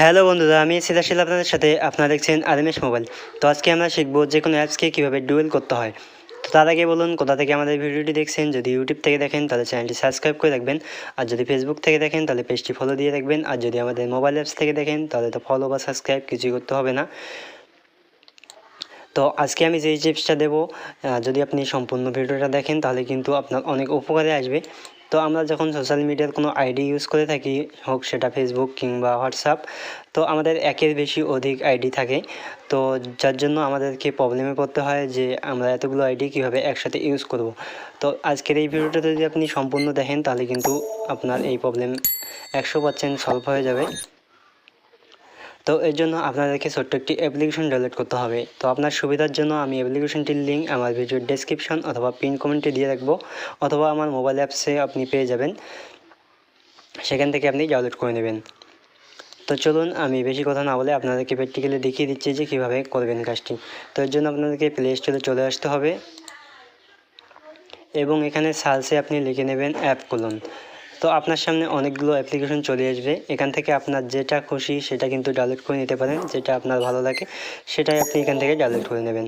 Hello বন্ধুরা, আমি সিদাশিল আপনাদের সাথে। আপনারা দেখছেন আরএমএস মোবাইল। তো আজকে আমরা শিখবো যে কোনো অ্যাপসকে কীভাবে ডুয়েল করতে হয়। তো তার আগে বলুন কোথা থেকে আমাদের ভিডিওটি দেখছেন। যদি ইউটিউব থেকে দেখেন তাহলে চ্যানেলটি সাবস্ক্রাইব করে রাখবেন, আর যদি ফেসবুক থেকে দেখেন তাহলে পেজটি ফলো দিয়ে রাখবেন, আর যদি আমাদের মোবাইল অ্যাপস থেকে দেখেন তাহলে তো ফলো বা সাবস্ক্রাইব কিছুই করতে হবে না। তো আজকে আমি যেই টিপসটা দেবো, যদি আপনি সম্পূর্ণ ভিডিওটা দেখেন তাহলে কিন্তু আপনার অনেক উপকারে আসবে। তো আমরা যখন সোশ্যাল মিডিয়ার কোনো আইডি ইউজ করে থাকি, হোক সেটা ফেসবুক কিংবা হোয়াটসঅ্যাপ, তো আমাদের একের বেশি অধিক আইডি থাকে। তো যার জন্য আমাদেরকে প্রবলেমে পড়তে হয় যে আমরা এতগুলো আইডি কীভাবে একসাথে ইউজ করব। তো আজকের এই ভিডিওটা যদি আপনি সম্পূর্ণ দেখেন তাহলে কিন্তু আপনার এই প্রবলেম 100% সলভ হয়ে যাবে। তো এর জন্য আপনাদেরকে ছোট্ট একটি অ্যাপ্লিকেশন ডাউনলোড করতে হবে। তো আপনার সুবিধার জন্য আমি অ্যাপ্লিকেশনটির লিঙ্ক আমার ভিডিওর ডেসক্রিপশন অথবা পিন কমেন্টে দিয়ে রাখবো, অথবা আমার মোবাইল অ্যাপসে আপনি পেয়ে যাবেন, সেখান থেকে আপনি ডাউনলোড করে নেবেন। তো চলুন আমি বেশি কথা না বলে আপনাদেরকে প্র্যাকটিক্যালি দেখিয়ে দিচ্ছি যে কীভাবে করবেন কাজটি। তো এর জন্য আপনাদেরকে প্লে স্টোরে চলে আসতে হবে এবং এখানে সার্চে আপনি লিখে নেবেন অ্যাপ খুলুন। তো আপনার সামনে অনেকগুলো অ্যাপ্লিকেশন চলে আসবে। এখান থেকে আপনার যেটা খুশি সেটা কিন্তু ডাউনলোড করে নিতে পারেন, যেটা আপনার ভালো লাগে সেটাই আপনি এখান থেকে ডাউনলোড করে নেবেন।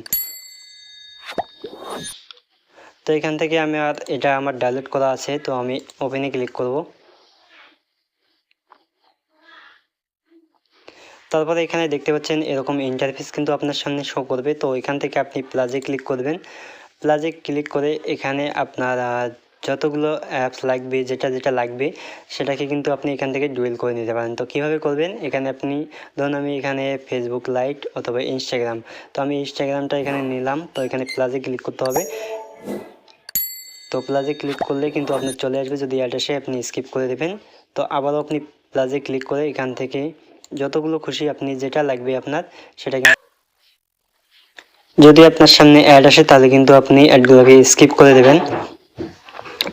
তো এখান থেকে এটা আমার ডাউনলোড করা আছে, তো আমি ওপেনে ক্লিক করব। তারপরে এখানে দেখতে পাচ্ছেন এরকম ইন্টারফেস কিন্তু আপনার সামনে শো করবে। তো এখান থেকে আপনি প্লাসে ক্লিক করবেন। প্লাসে ক্লিক করে এখানে আপনার যতগুলো অ্যাপস লাগবে, যেটা লাগবে সেটাকে কিন্তু আপনি এখান থেকে ডুয়েল করে নিতে পারেন। তো কীভাবে করবেন, এখানে আপনি ধরুন আমি এখানে ফেসবুক লাইট অথবা ইনস্টাগ্রাম, তো আমি ইনস্টাগ্রামটা এখানে নিলাম। তো এখানে প্লাসে ক্লিক করতে হবে। তো প্লাসে ক্লিক করলে কিন্তু আপনার চলে আসবে, যদি অ্যাড আসে আপনি স্কিপ করে দেবেন। তো আবারও আপনি প্লাসে ক্লিক করে এখান থেকে যতগুলো খুশি আপনি যেটা লাগবে আপনার সেটা, যদি আপনার সামনে অ্যাড আসে তাহলে কিন্তু আপনি অ্যাডগুলোকে স্কিপ করে দেবেন।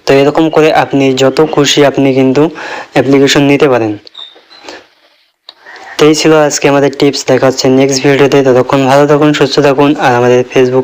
তো এরকম করে আপনি যত খুশি আপনি কিন্তু অ্যাপ্লিকেশন নিতে পারেন। তো এই ছিল আজকে আমাদের টিপস। দেখা হচ্ছে নেক্সট ভিডিওতে। ততক্ষণ ভালো থাকুন, সুস্থ থাকুন, আর আমাদের ফেসবুক